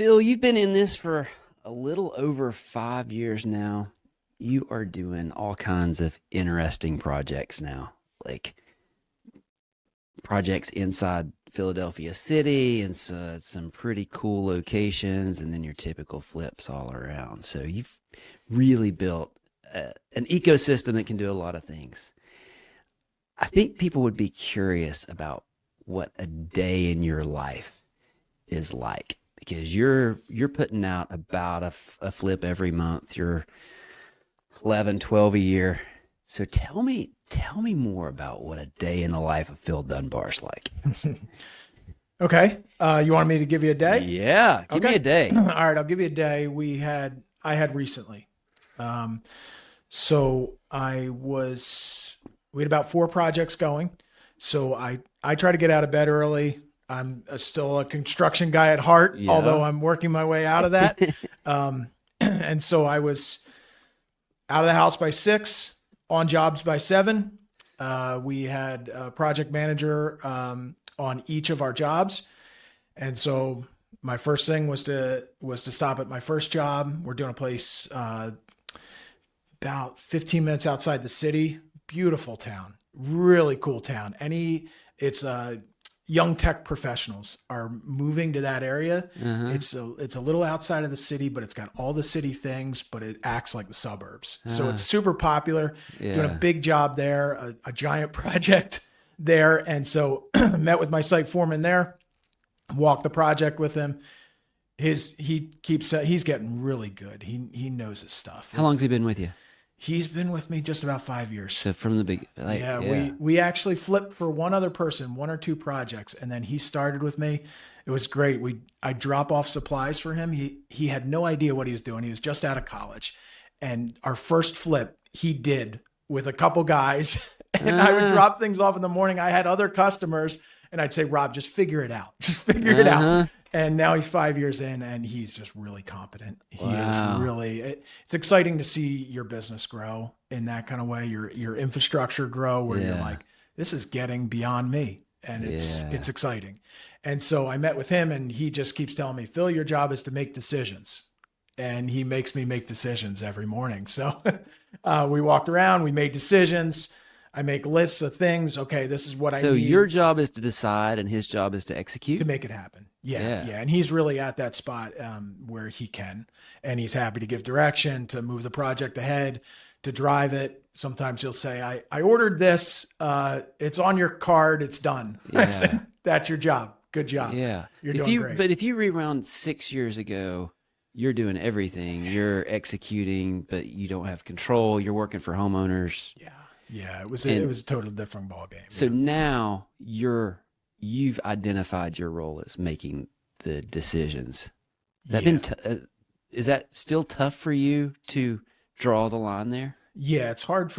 Phil, you've been in this for a little over 5 years now. You are doing all kinds of interesting projects now, like projects inside Philadelphia City and some pretty cool locations, and then your typical flips all around. So you've really built an ecosystem that can do a lot of things. I think people would be curious about what a day in your life is like because you're putting out about a flip every month. You're 11, 12 a year. So tell me more about what a day in the life of Phil Dunbar's like. Okay. You want me to give you a day? Yeah, give me a day. All right, I'll give you a day. I had recently. So we had about 4 projects going. So I try to get out of bed early. I'm still a construction guy at heart, Yeah. although I'm working my way out of that. And so I was out of the house by 6, on jobs by 7. We had a project manager on each of our jobs. And so my first thing was to stop at my first job. We're doing a place about 15 minutes outside the city. Beautiful town, really cool town. It's young tech professionals are moving to that area. Uh-huh. It's a little outside of the city, but it's got all the city things, but it acts like the suburbs. So it's super popular. Doing a big job there, a giant project there. And so met with my site foreman there, walked the project with him. He's getting really good. He knows his stuff. How long's he been with you? He's been with me just about 5 years. So from the big, We actually flipped for one other person, 1 or 2 projects, and then he started with me. It was great. I drop off supplies for him. He had no idea what he was doing. He was just out of college, and our first flip he did with a couple guys. And I would drop things off in the morning. I had other customers, and I'd say, Rob, just figure it out. Just figure it out. And now he's 5 years in, and he's just really competent. He is really. It's exciting to see your business grow in that kind of way. Your infrastructure grow, where you're like, this is getting beyond me, and it's exciting. And so I met with him, and he just keeps telling me, Phil, your job is to make decisions, and he makes me make decisions every morning. So we walked around, we made decisions. I make lists of things. Okay, this is what I need. So your job is to decide, and his job is to execute? To make it happen. Yeah. And he's really at that spot where he can. And he's happy to give direction, to move the project ahead, to drive it. Sometimes he'll say, I ordered this. It's on your card. It's done. Yeah. I said, that's your job. Good job. Yeah. You're doing great. But if you rewound 6 years ago, you're doing everything. You're executing, but you don't have control. You're working for homeowners. Yeah, it was a totally different ballgame. So now you've identified your role as making the decisions. Is that still tough for you to draw the line there? Yeah, it's hard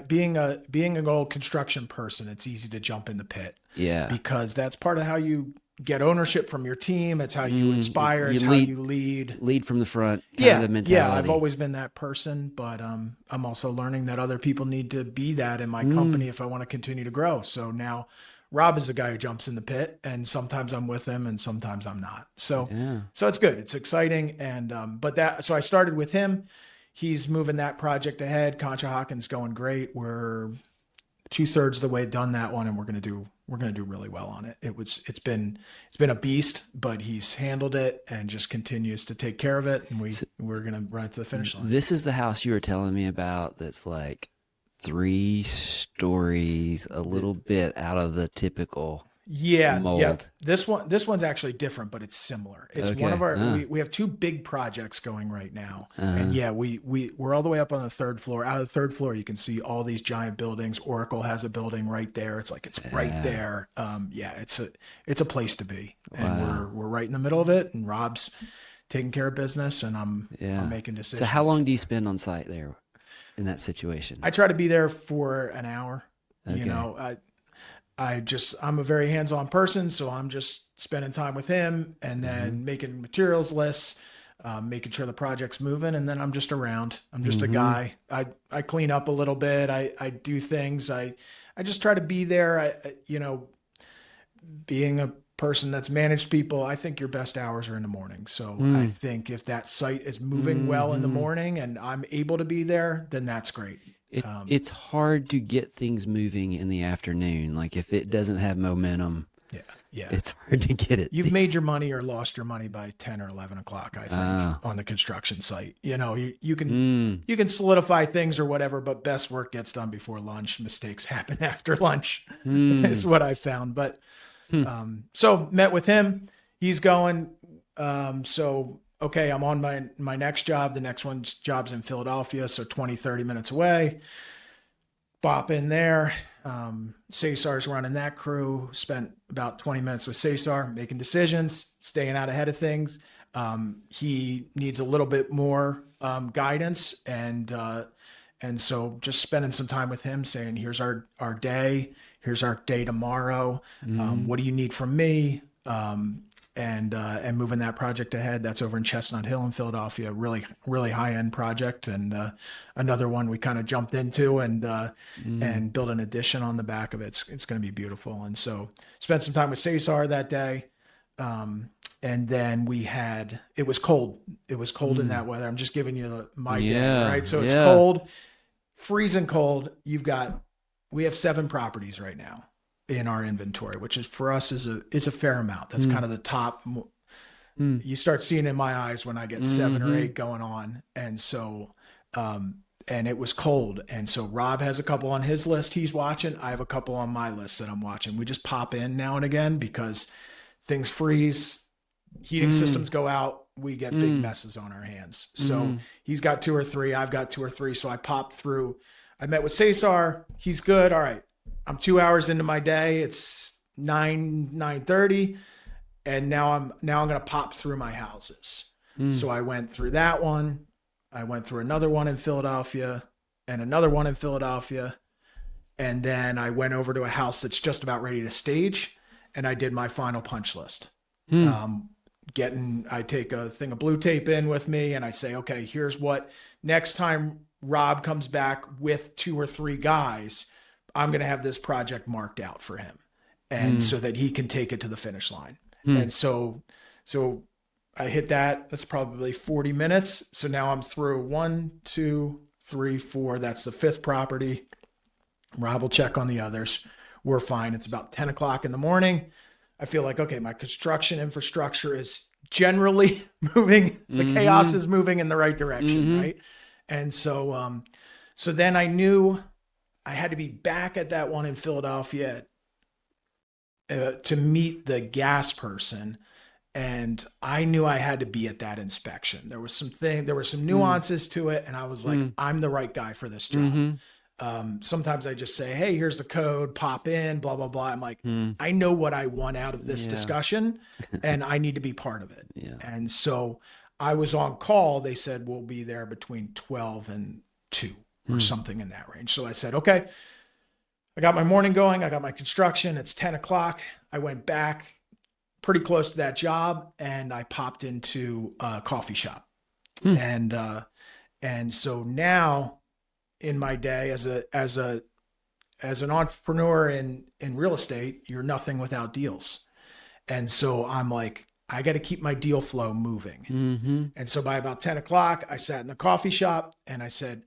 being an old construction person, it's easy to jump in the pit. Yeah. Because that's part of how you get ownership from your team. It's how you inspire. It's how you lead. Lead from the front. Kind of mentality. Yeah. I've always been that person, but I'm also learning that other people need to be that in my company if I want to continue to grow. So now Rob is the guy who jumps in the pit, and sometimes I'm with him and sometimes I'm not. So it's good. It's exciting. And, so I started with him. He's moving that project ahead. Conshohocken's going great. We're 2/3 of the way done that one, and we're going to do really well on it. It's been a beast, but he's handled it and just continues to take care of it. And we're going to run it to the finish line. This is the house you were telling me about. That's like 3 stories, a little bit out of the typical mold. Yeah. This one's actually different, but it's similar. It's one of our, we have 2 big projects going right now. And we're all the way up on the 3rd floor. Out of the 3rd floor, you can see all these giant buildings. Oracle has a building right there. It's right there. It's a place to be. And we're right in the middle of it. And Rob's taking care of business, and I'm making decisions. So how long do you spend on site there in that situation? I try to be there for an hour. Okay. I'm a very hands-on person, so I'm just spending time with him and then making materials lists, making sure the project's moving, and then I'm just around. I'm just a guy. I clean up a little bit. I do things. I just try to be there. Being person that's managed people, I think your best hours are in the morning. So I think if that site is moving well in the morning and I'm able to be there, then that's great. It's hard to get things moving in the afternoon. Like if it doesn't have momentum, Yeah. Yeah. it's hard to get it. You've made your money or lost your money by 10 or 11 o'clock, I think, on the construction site. You know, you can solidify things or whatever, but best work gets done before lunch. Mistakes happen after lunch is what I found. But so met with him. He's going. Okay, I'm on my next job. The next job's in Philadelphia, so 20, 30 minutes away. Bop in there. Cesar's running that crew. Spent about 20 minutes with Cesar, making decisions, staying out ahead of things. He needs a little bit more guidance, and so just spending some time with him, saying, "Here's our day. Here's our day tomorrow. What do you need from me?" And moving that project ahead. That's over in Chestnut Hill in Philadelphia. Really, really high end project, and another one we kind of jumped into and built an addition on the back of it. It's going to be beautiful. And so spent some time with Cesar that day. And then it was cold. It was cold in that weather. I'm just giving you my day, right? So it's cold, freezing cold. We have 7 properties right now in our inventory, which is for us is a fair amount. That's kind of the top. You start seeing in my eyes when I get 7 or 8 going on. And so, and it was cold. And so Rob has a couple on his list he's watching. I have a couple on my list that I'm watching. We just pop in now and again because things freeze, heating systems go out, we get big messes on our hands. So he's got 2 or 3, I've got 2 or 3. So I popped through. I met with Cesar. He's good. All right. I'm 2 hours into my day. It's 9:30. And now I'm going to pop through my houses. So I went through that one. I went through another one in Philadelphia and another one in Philadelphia. And then I went over to a house that's just about ready to stage. And I did my final punch list. I take a thing of blue tape in with me and I say, okay, here's what next time Rob comes back with 2 or 3 guys, I'm going to have this project marked out for him. And so that he can take it to the finish line. And so I hit that. That's probably 40 minutes. So now I'm through 1, 2, 3, 4. That's the 5th property. Rob will check on the others. We're fine. It's about 10 o'clock in the morning. I feel like, okay, my construction infrastructure is generally moving. The chaos is moving in the right direction. Right. And so, so then I knew I had to be back at that one in Philadelphia to meet the gas person. And I knew I had to be at that inspection. There were some nuances to it. And I was like, I'm the right guy for this job. Sometimes I just say, hey, here's the code, pop in, blah, blah, blah. I'm like, I know what I want out of this discussion and I need to be part of it. And so I was on call. They said, we'll be there between 12 and 2 or something in that range. So I said, okay, I got my morning going. I got my construction. It's 10 o'clock. I went back pretty close to that job and I popped into a coffee shop. And so now in my day as an entrepreneur in real estate, you're nothing without deals. And so I'm like, I got to keep my deal flow moving. And so by about 10 o'clock, I sat in the coffee shop and I said,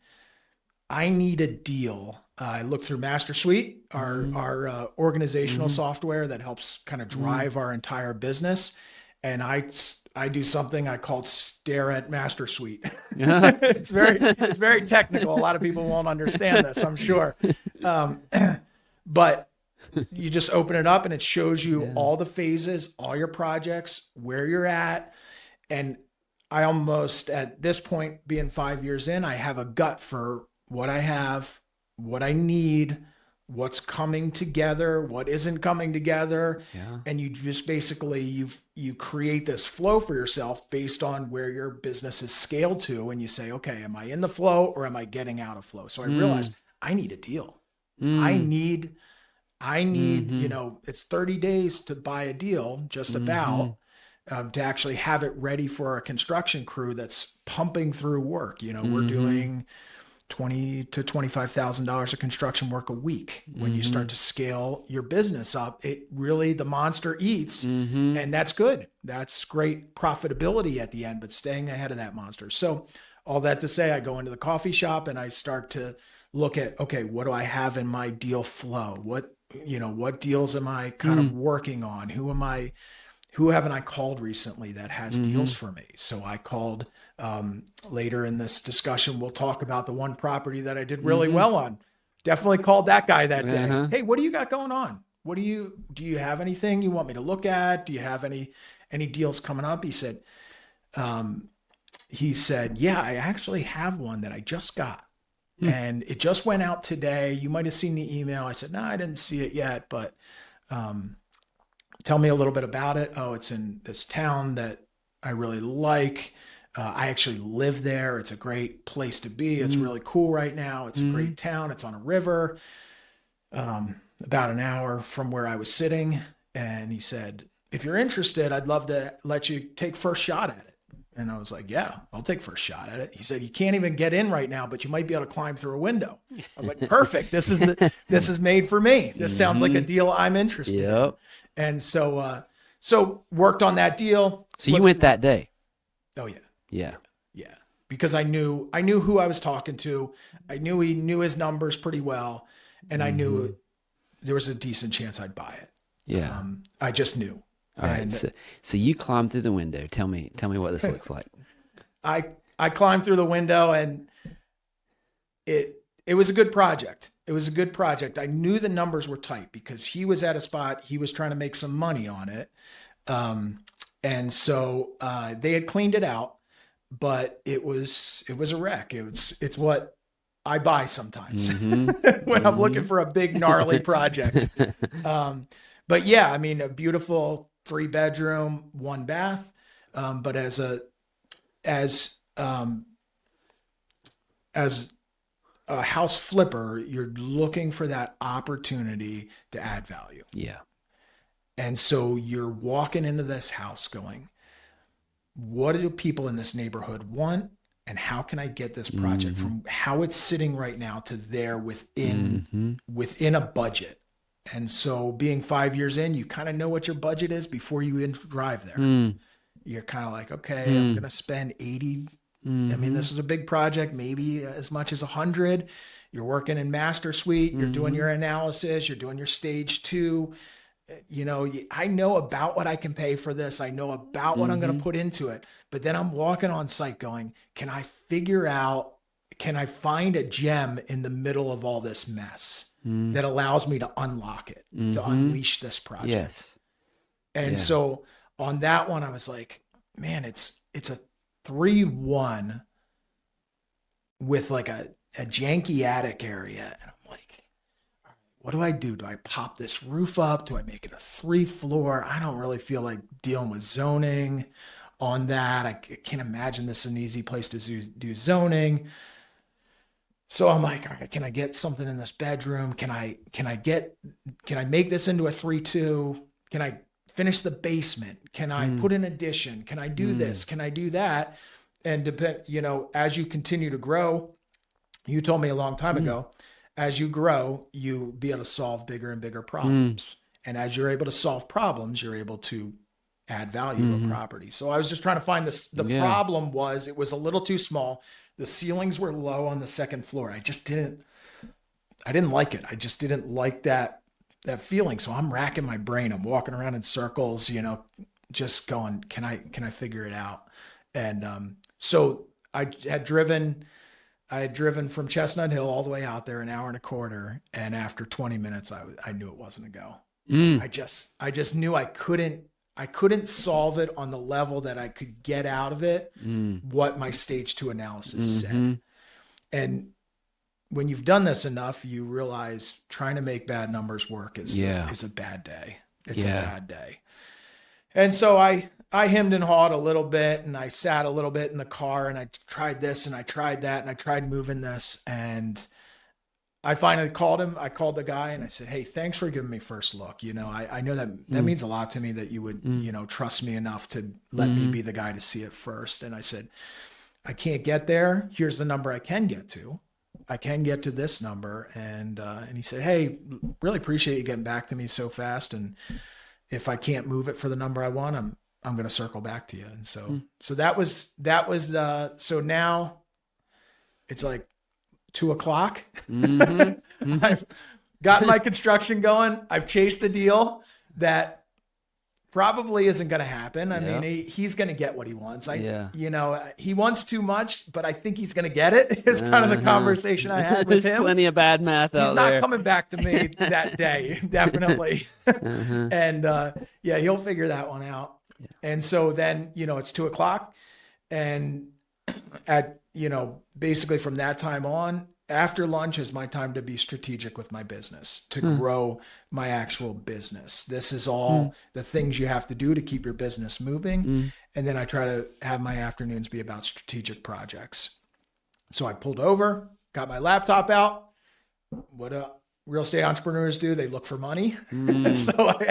I need a deal. I looked through Master Suite, our organizational software that helps kind of drive our entire business. And I do something I call stare at Master Suite. It's very technical. A lot of people won't understand this, I'm sure. But you just open it up and it shows you all the phases, all your projects, where you're at. And I almost, at this point, being 5 years in, I have a gut for what I have, what I need, what's coming together, what isn't coming together. And you just basically, you create this flow for yourself based on where your business is scaled to. And you say, okay, am I in the flow or am I getting out of flow? So I realized I need a deal. I need, it's 30 days to buy a deal, just about, to actually have it ready for a construction crew that's pumping through work. We're doing $20 to $25,000 of construction work a week. When you start to scale your business up, it really, the monster eats, and that's good. That's great profitability at the end, but staying ahead of that monster. So all that to say, I go into the coffee shop and I start to look at, okay, what do I have in my deal flow? What deals am I kind of working on? Who haven't I called recently that has deals for me? So I called, later in this discussion, we'll talk about the one property that I did really well on. Definitely called that guy that day. Hey, what do you got going on? Do you have anything you want me to look at? Do you have any deals coming up? He said, yeah, I actually have one that I just got. And it just went out today. You might've seen the email. I said, no, I didn't see it yet, but, tell me a little bit about it. Oh, it's in this town that I really like. I actually live there. It's a great place to be. It's really cool right now. It's a great town. It's on a river, about an hour from where I was sitting. And he said, if you're interested, I'd love to let you take first shot at it. And I was like, yeah, I'll take first shot at it. He said, you can't even get in right now, but you might be able to climb through a window. I was like, perfect. This is made for me. This sounds like a deal I'm interested in. And so worked on that deal. So you went that day? Oh yeah. Yeah. Yeah. Because I knew who I was talking to. I knew he knew his numbers pretty well. And I knew there was a decent chance I'd buy it. Yeah. I just knew. All right. So you climbed through the window. Tell me what this looks like. I climbed through the window, and it was a good project. It was a good project. I knew the numbers were tight because he was at a spot, he was trying to make some money on it. And so they had cleaned it out, but it was a wreck. It's what I buy sometimes when I'm looking for a big gnarly project. But yeah, I mean, a beautiful 3-bedroom, 1 bath. But as a house flipper, you're looking for that opportunity to add value. Yeah. And so you're walking into this house going, what do people in this neighborhood want? And how can I get this project from how it's sitting right now to there within a budget? And so being 5 years in, you kind of know what your budget is before you even drive there. You're kind of like, okay, I'm going to spend 80. I mean, this is a big project, maybe as much as 100. You're working in master suite. You're doing your analysis. You're doing your stage 2. You know, I know about what I can pay for this. I know about what I'm going to put into it. But then I'm walking on site going, can I find a gem in the middle of all this mess that allows me to unlock it, to unleash this project? Yes. And so on that one, I was like, man, it's a 3-1 with like a janky attic area. And I'm like, what do I do? Do I pop this roof up? Do I make it a 3-floor? I don't really feel like dealing with zoning on that. I can't imagine this is an easy place to do zoning. So I'm like, all right, can I get something in this bedroom? Can I make this into a 3-2? Can I finish the basement? Can I put an addition? Can I do this? Can I do that? And as you continue to grow, you told me a long time ago, as you grow, you be able to solve bigger and bigger problems. And as you're able to solve problems, you're able to add value to a property. So I was just trying to find this. The problem was it was a little too small. The ceilings were low on the second floor. I didn't like it. I just didn't like that feeling. So I'm racking my brain. I'm walking around in circles, just going, can I figure it out? And so I had driven from Chestnut Hill all the way out there, an hour and a quarter. And after 20 minutes, I knew it wasn't a go. I just knew I couldn't solve it on the level that I could get out of it, what my stage 2 analysis said. And when you've done this enough, you realize trying to make bad numbers work is a bad day. It's a bad day. And so I hemmed and hawed a little bit, and I sat a little bit in the car, and I tried this and I tried that, and I tried moving this, and I finally called him. I called the guy and I said, hey, thanks for giving me first look. I know that means a lot to me that you would, trust me enough to let me be the guy to see it first. And I said, I can't get there. Here's the number I can get to. I can get to this number. And he said, hey, really appreciate you getting back to me so fast. And if I can't move it for the number I want, I'm going to circle back to you. And so that was, so now it's like 2:00. I've gotten my construction going. I've chased a deal that probably isn't going to happen. I mean, he's going to get what he wants. He wants too much, but I think he's going to get it. It's kind of the conversation I had with There's him. plenty of bad math out He's there. not coming back to me that day, definitely. And he'll figure that one out. Yeah. And so then, it's 2:00, and basically from that time on, after lunch is my time to be strategic with my business, to grow my actual business. This is all the things you have to do to keep your business moving. And then I try to have my afternoons be about strategic projects. So I pulled over, got my laptop out. What real estate entrepreneurs do, they look for money. So I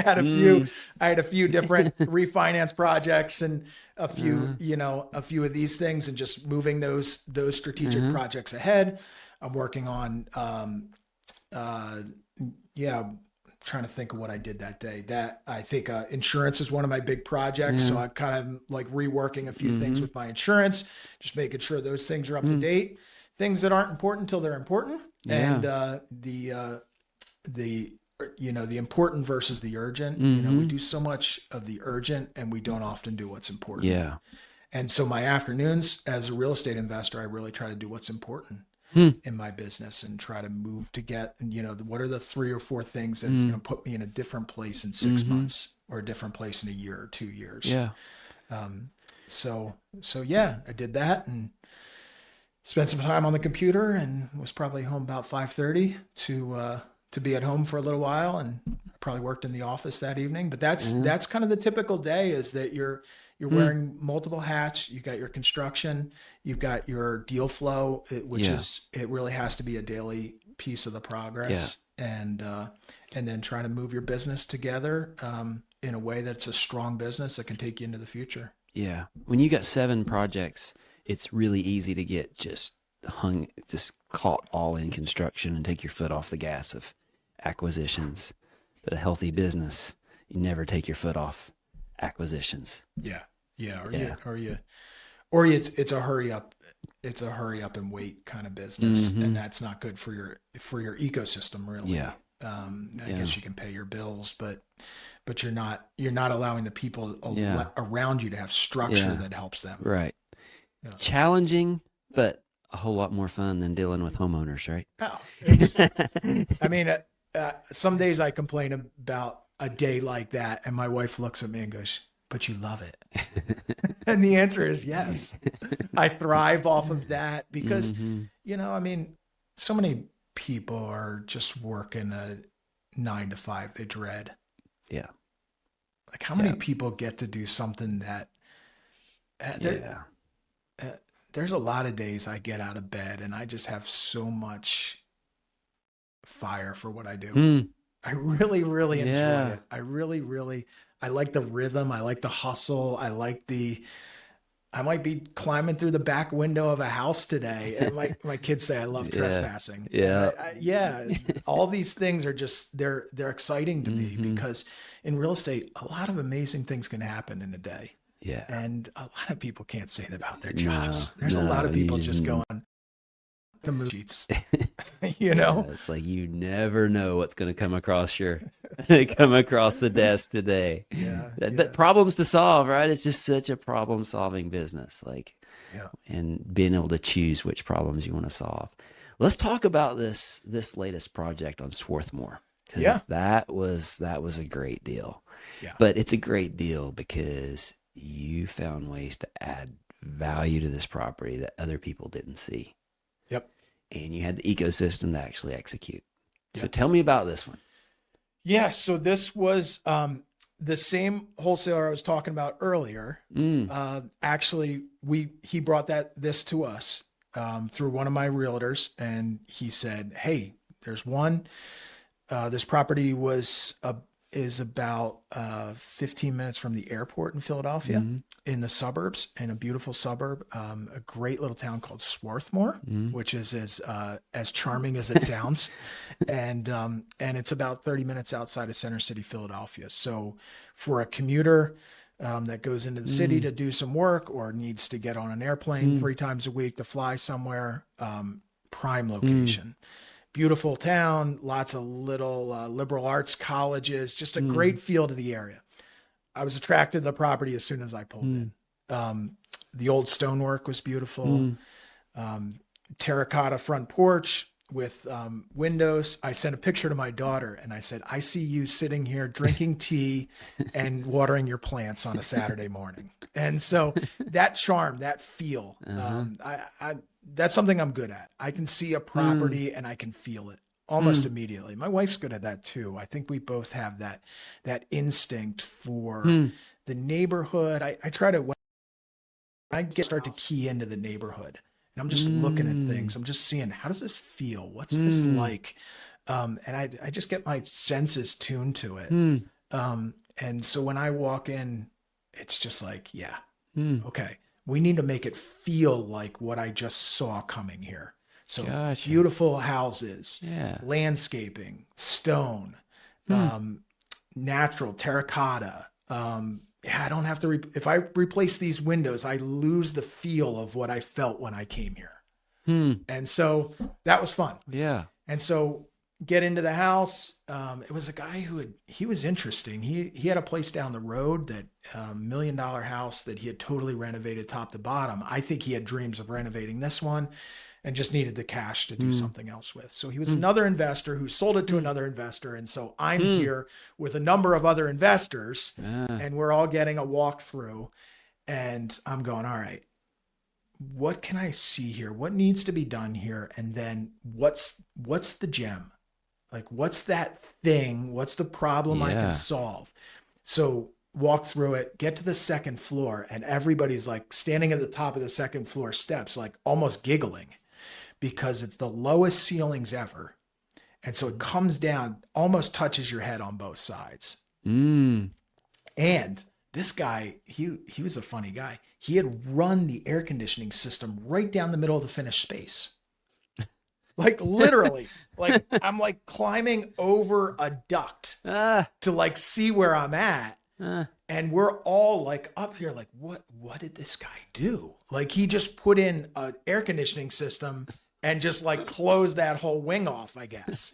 had a few different refinance projects and a few of these things, and just moving those strategic projects ahead. I'm working on, trying to think of what I did that day. That I think insurance is one of my big projects. So I'm kind of like reworking a few things with my insurance, just making sure those things are up to date. Things that aren't important until they're important. And the important versus the urgent. We do so much of the urgent, and we don't often do what's important. Yeah. And so my afternoons as a real estate investor, I really try to do what's important in my business, and try to move to get, what are the 3 or 4 things that's going to put me in a different place in 6 months, or a different place in a year or 2 years. Yeah. So I did that and spent some time on the computer, and was probably home about 5:30 to be at home for a little while, and probably worked in the office that evening. But that's kind of the typical day, is that you're wearing multiple hats. You got your construction, you've got your deal flow, which it really has to be a daily piece of the progress. And then trying to move your business together in a way that's a strong business that can take you into the future. Yeah. When you got 7 projects, it's really easy to get just caught all in construction and take your foot off the gas of acquisitions. But a healthy business, you never take your foot off acquisitions. Yeah. Or it's a hurry up. It's a hurry up and wait kind of business, and that's not good for your ecosystem, really. Yeah. I guess you can pay your bills, but you're not allowing the people around you to have structure that helps them. Right. Yeah. Challenging, but a whole lot more fun than dealing with homeowners, right? Some days I complain about a day like that, and my wife looks at me and goes, "But you love it." And the answer is yes. I thrive off of that because, so many people are just working a 9 to 5 they dread. Yeah. Like, how many people get to do something that there's a lot of days I get out of bed and I just have so much fire for what I do. I really, really enjoy it. I like the rhythm. I like the hustle. I might be climbing through the back window of a house today. And my kids say I love trespassing. All these things are just, they're exciting to me, because in real estate, a lot of amazing things can happen in a day. Yeah. And a lot of people can't say that about their jobs. There's a lot of people just going to move sheets, it's like, you never know what's going to come across the desk today. But problems to solve, right? It's just such a problem solving business, and being able to choose which problems you want to solve. Let's talk about this latest project on Swarthmore. That was a great deal. But it's a great deal because you found ways to add value to this property that other people didn't see. And you had the ecosystem to actually execute. So tell me about this one. Yeah. So this was the same wholesaler I was talking about earlier. Actually, he brought this to us through one of my realtors, and he said, "Hey, there's one. This property was is about 15 minutes from the airport in Philadelphia, in the suburbs, in a beautiful suburb, a great little town called Swarthmore, which is as charming as it sounds, and it's about 30 minutes outside of Center City, Philadelphia. So for a commuter that goes into the city to do some work or needs to get on an airplane 3 times a week to fly somewhere, prime location. Beautiful town, lots of little liberal arts colleges, just a great feel to the area. I was attracted to the property as soon as I pulled in. The old stonework was beautiful. Terracotta front porch with windows. I sent a picture to my daughter and I said, I see you sitting here drinking tea and watering your plants on a Saturday morning. And so that charm, that feel, that's something I'm good at. I can see a property and I can feel it almost immediately. My wife's good at that too. I think we both have that instinct for the neighborhood. I try to, when start to key into the neighborhood and I'm just looking at things. I'm just seeing, how does this feel? What's this like? And I just get my senses tuned to it. And so when I walk in, it's just like, yeah, okay. We need to make it feel like what I just saw coming here. So beautiful houses, landscaping, stone, natural terracotta. I don't have to, if I replace these windows, I lose the feel of what I felt when I came here. And so that was fun. Yeah. And so get into the house. It was a guy he was interesting. He had a place down the road that $1 million house that he had totally renovated top to bottom. I think he had dreams of renovating this one and just needed the cash to do something else with. So he was another investor who sold it to another investor. And so I'm here with a number of other investors and we're all getting a walkthrough and I'm going, all right, what can I see here? What needs to be done here? And then what's the gem? Like, what's that thing? What's the problem I can solve? So walk through it, get to the second floor, and everybody's like standing at the top of the second floor steps, like almost giggling because it's the lowest ceilings ever. And so it comes down, almost touches your head on both sides. And this guy, he was a funny guy. He had run the air conditioning system right down the middle of the finished space. Like literally, like I'm like climbing over a duct to like see where I'm at. And we're all like up here, like, what did this guy do? Like he just put in an air conditioning system and just like closed that whole wing off, I guess.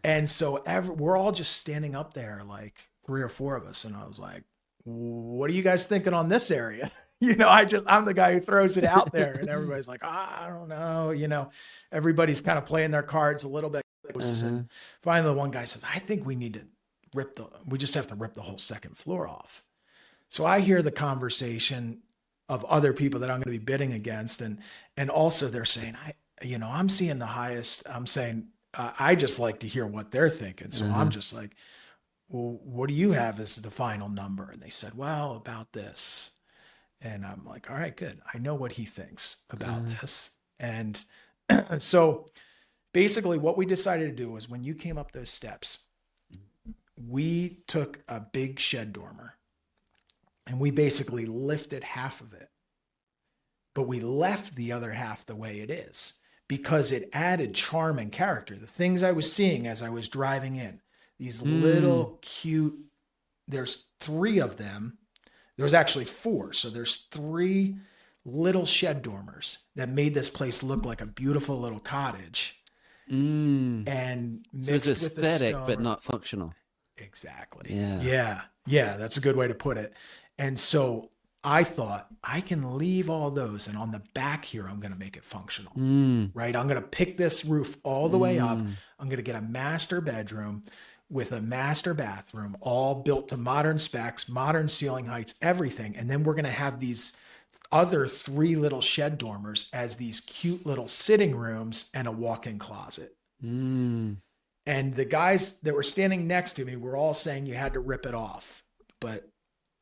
And so we're all just standing up there, like 3 or 4 of us. And I was like, what are you guys thinking on this area? You know, I'm the guy who throws it out there and everybody's like, I don't know. You know, everybody's kind of playing their cards a little bit. And finally, the one guy says, I think we need to we just have to rip the whole second floor off. So I hear the conversation of other people that I'm going to be bidding against. And also they're saying, I'm seeing the highest. I'm saying, I just like to hear what they're thinking. So I'm just like, well, what do you have as the final number? And they said, well, about this. And I'm like, all right, good. I know what he thinks about this. And so basically what we decided to do was when you came up those steps, we took a big shed dormer and we basically lifted half of it, but we left the other half the way it is because it added charm and character. The things I was seeing as I was driving in, these little cute, there's 3 of them. There's actually 4. So there's 3 little shed dormers that made this place look like a beautiful little cottage. And so it's aesthetic, but not functional. Exactly. Yeah. That's a good way to put it. And so I thought I can leave all those. And on the back here, I'm going to make it functional, right? I'm going to pick this roof all the way up. I'm going to get a master bedroom with a master bathroom, all built to modern specs, modern ceiling heights, everything. And then we're going to have these other 3 little shed dormers as these cute little sitting rooms and a walk-in closet. And the guys that were standing next to me were all saying you had to rip it off. But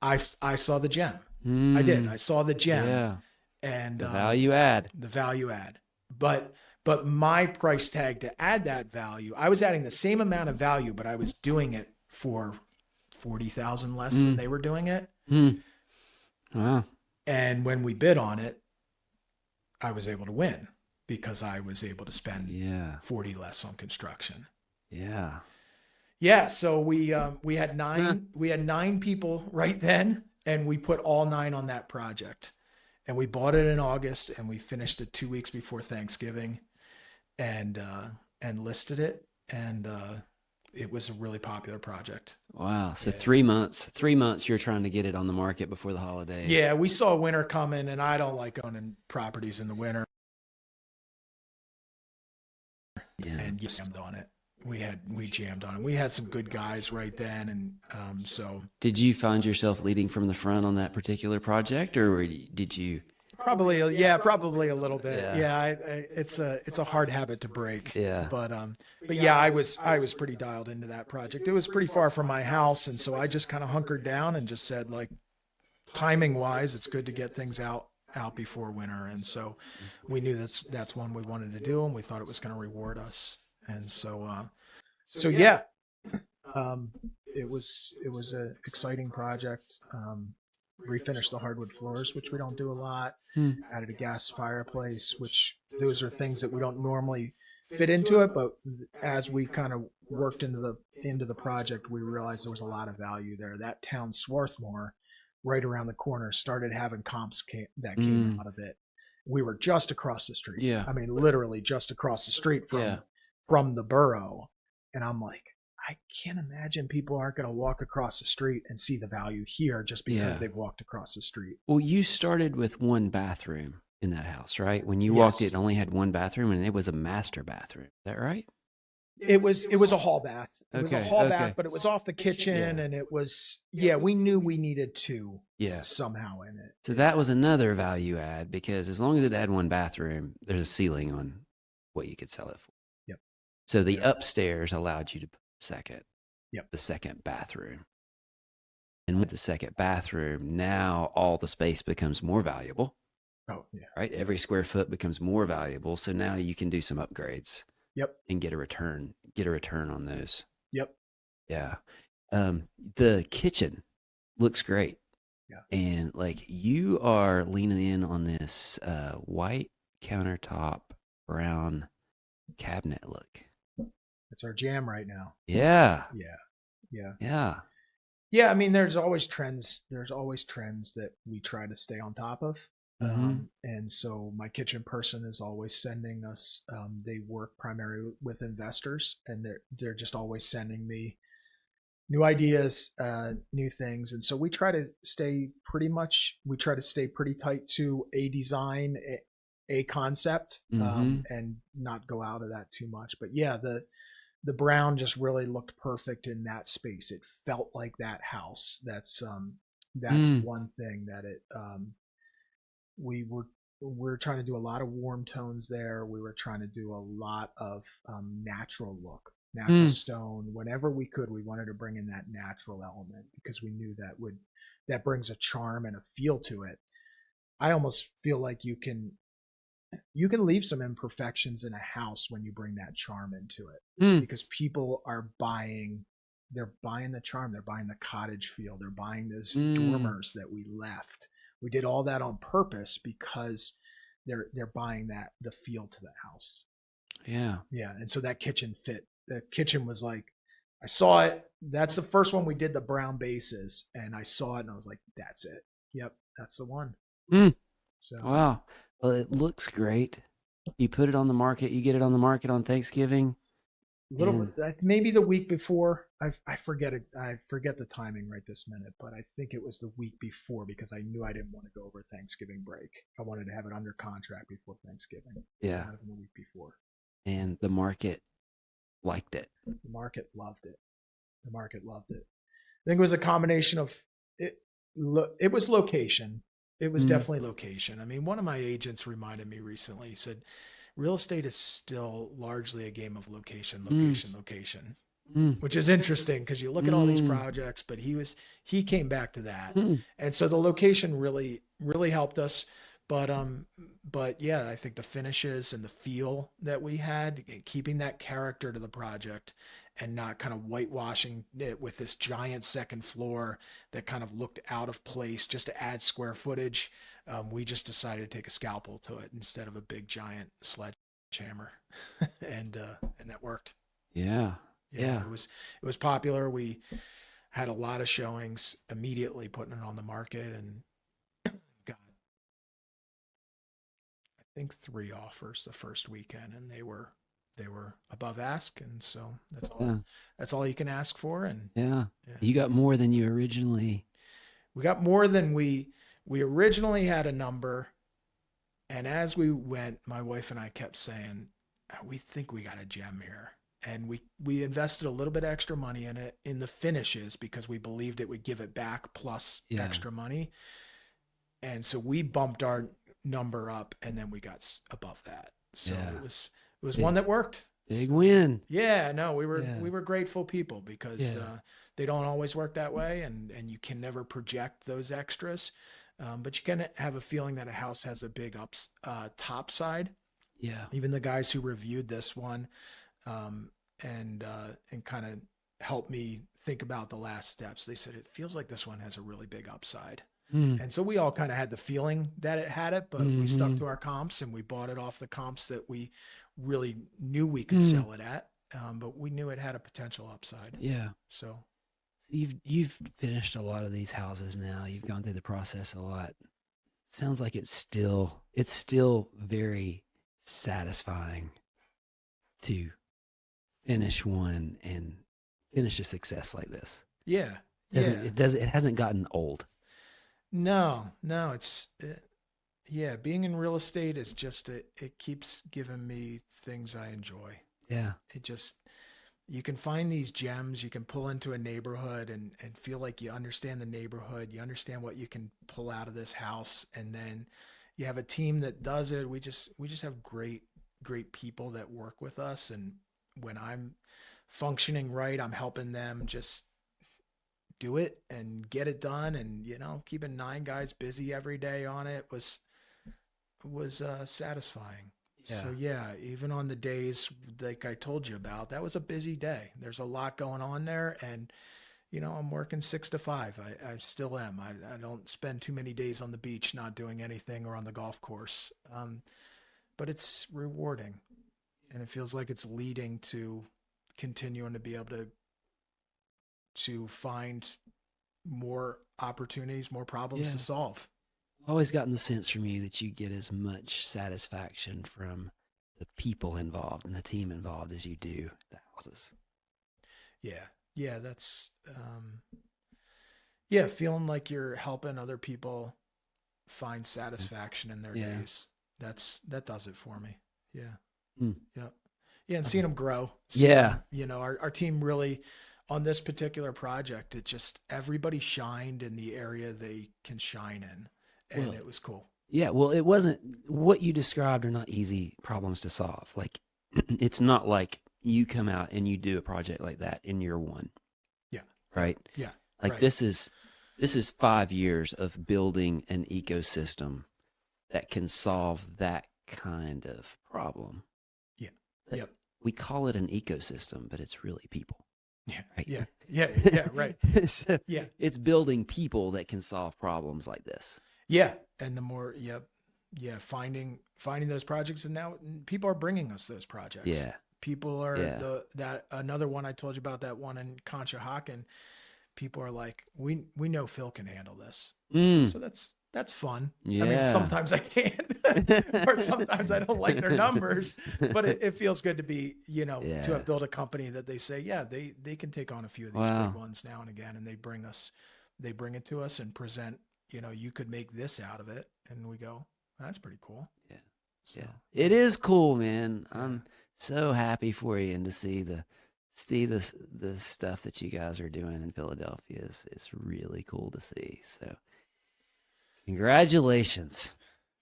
I saw the gem. I did. I saw the gem. Yeah. And the value add. The value add. But my price tag to add that value, I was adding the same amount of value, but I was doing it for 40,000 less than they were doing it. Wow. And when we bid on it, I was able to win because I was able to spend 40 less on construction. Yeah. Yeah. So we had nine people right then, and we put all 9 on that project, and we bought it in August, and we finished it 2 weeks before Thanksgiving, and listed it. And, it was a really popular project. Wow. So 3 months you're trying to get it on the market before the holidays. Yeah. We saw winter coming, and I don't like owning properties in the winter. Yeah. And jammed on it. We jammed on it. We had some good guys right then. And, so Did you find yourself leading from the front on that particular project, or did you? probably a little bit. Yeah. It's a hard habit to break. Yeah. But yeah, I was pretty dialed into that project. It was pretty far from my house. And so I just kind of hunkered down and just said, like, timing wise, it's good to get things out before winter. And so we knew that's one we wanted to do, and we thought it was going to reward us. And so yeah, it was an exciting project. Refinished the hardwood floors, which we don't do a lot. Added a gas fireplace, which those are things that we don't normally fit into it. But as we kind of worked into the project, we realized there was a lot of value there. That town, Swarthmore, right around the corner, started having comps that came out of it. We were just across the street. Yeah. I mean, literally just across the street from the borough. And I'm like, I can't imagine people aren't going to walk across the street and see the value here just because they've walked across the street. Well, you started with 1 bathroom in that house, right? When you walked, it only had 1 bathroom, and it was a master bathroom. Is that right? It was a hall bath. It was a hall bath, but it was off the kitchen, and it was, we knew we needed 2 somehow in it. So that was another value add, because as long as it had 1 bathroom, there's a ceiling on what you could sell it for. Yep. So the upstairs allowed you to put the second bathroom. And with the second bathroom, now all the space becomes more valuable. Oh, yeah. Right? Every square foot becomes more valuable. So now you can do some upgrades. Yep. And get a return on those. Yep. Yeah. The kitchen looks great. Yeah. And like, you are leaning in on this white countertop, brown cabinet look. It's our jam right now. Yeah. Yeah. I mean, there's always trends. There's always trends that we try to stay on top of. And so my kitchen person is always sending us, they work primarily with investors, and they're just always sending me new ideas, new things. And so we try to stay pretty tight to a design, a concept, and not go out of that too much. But yeah, the brown just really looked perfect in that space. It felt like that house. That's one thing that it, we're trying to do a lot of warm tones there. We were trying to do a lot of natural look, natural stone. Whenever we could, we wanted to bring in that natural element, because we knew that brings a charm and a feel to it. I almost feel like you can leave some imperfections in a house when you bring that charm into it, because people are buying the charm. They're buying the cottage feel. They're buying those dormers that we left. We did all that on purpose because they're buying the feel to the house. Yeah. Yeah. And so that kitchen fit. The kitchen was like, I saw it. That's the first one we did, the brown bases, and I saw it and I was like, that's it. Yep. That's the one. So wow. Well, it looks great. You put it on the market. You get it on the market on Thanksgiving. Maybe the week before. I forget the timing right this minute, but I think it was the week before, because I knew I didn't want to go over Thanksgiving break. I wanted to have it under contract before Thanksgiving. Yeah. So the week before. And the market liked it. The market loved it. I think it was a combination of it. It was location. It was definitely location. I mean, one of my agents reminded me recently, he said, real estate is still largely a game of location, which is interesting, because you look at all these projects, but he came back to that. And so the location really, really helped us. But But yeah, I think the finishes and the feel that we had, keeping that character to the project and not kind of whitewashing it with this giant second floor that kind of looked out of place just to add square footage. We just decided to take a scalpel to it instead of a big giant sledgehammer, and that worked. Yeah. Yeah, it was popular. We had a lot of showings immediately, putting it on the market, and got, I think, 3 offers the first weekend, and they were above ask, and so Yeah. that's all you can ask for. And Yeah. yeah, You got more than you originally. we got more than we originally had a number. And as we went, my wife and I kept saying, we think we got a gem here. And we invested a little bit extra money in it, in the finishes, because we believed it would give it back plus Yeah. extra money. And so we bumped our number up, and then we got above that. So Yeah. it was Big- one that worked. Big So, win. yeah, no, we Yeah. were grateful people, because Yeah. they don't always work that way, and you can never project those extras. But you can have a feeling that a house has a big top side. Yeah. Even the guys who reviewed this one, and kind of helped me think about the last steps, they said it feels like this one has a really big upside. Mm. And so we all kind of had the feeling that it had it, but we stuck to our comps, and we bought it off the comps that we really knew we could sell it at. But we knew it had a potential upside. Yeah. So You've finished a lot of these houses now. You've gone through the process a lot. Sounds like it's still very satisfying to finish one and finish a success like this. yeah, It hasn't gotten old. No, yeah, being in real estate is just, it keeps giving me things I enjoy. Yeah. You can find these gems, you can pull into a neighborhood and feel like you understand the neighborhood, you understand what you can pull out of this house, and then you have a team that does it. We just have great people that work with us, and when I'm functioning right, I'm helping them just do it and get it done. And keeping 9 guys busy every day on it was satisfying. Yeah. So yeah, even on the days like I told you about, that was a busy day. There's a lot going on there, and I'm working 6 to 5. I still am. I don't spend too many days on the beach not doing anything, or on the golf course. But it's rewarding, and it feels like it's leading to continuing to be able to find more opportunities, more problems Yeah. to solve. Always gotten the sense from you that you get as much satisfaction from the people involved and the team involved as you do the houses. Yeah, that's feeling like you're helping other people find satisfaction in their Yeah. days. That does it for me. Yeah. Mm. Yeah. Yeah, and seeing them grow. Yeah. Our team really, on this particular project, it just, everybody shined in the area they can shine in, and Well, it was cool. Yeah, well, it wasn't what you described are not easy problems to solve. Like, it's not like you come out and you do a project like that in year one. Yeah. Right? Yeah. Like right. this is 5 years of building an ecosystem that can solve that kind of problem. Yeah. But Yep. we call it an ecosystem, but it's really people. Yeah. Right? Yeah. Right. So Yeah. it's building people that can solve problems like this. Yeah. And the more, finding those projects, and now people are bringing us those projects. Yeah. People are Yeah. that another one I told you about, that one in Conshohocken. People are like, we know Phil can handle this. So that's fun. Yeah. I mean, sometimes I can't, or sometimes I don't like their numbers, but it feels good to be, to have built a company that they say, yeah, they can take on a few of these big ones now and again, and they bring it to us and present, you could make this out of it, and we go, that's pretty cool. Yeah. So, Yeah. It is cool, man. I'm so happy for you, and to see the stuff that you guys are doing in Philadelphia it's really cool to see. So congratulations.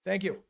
Thank you.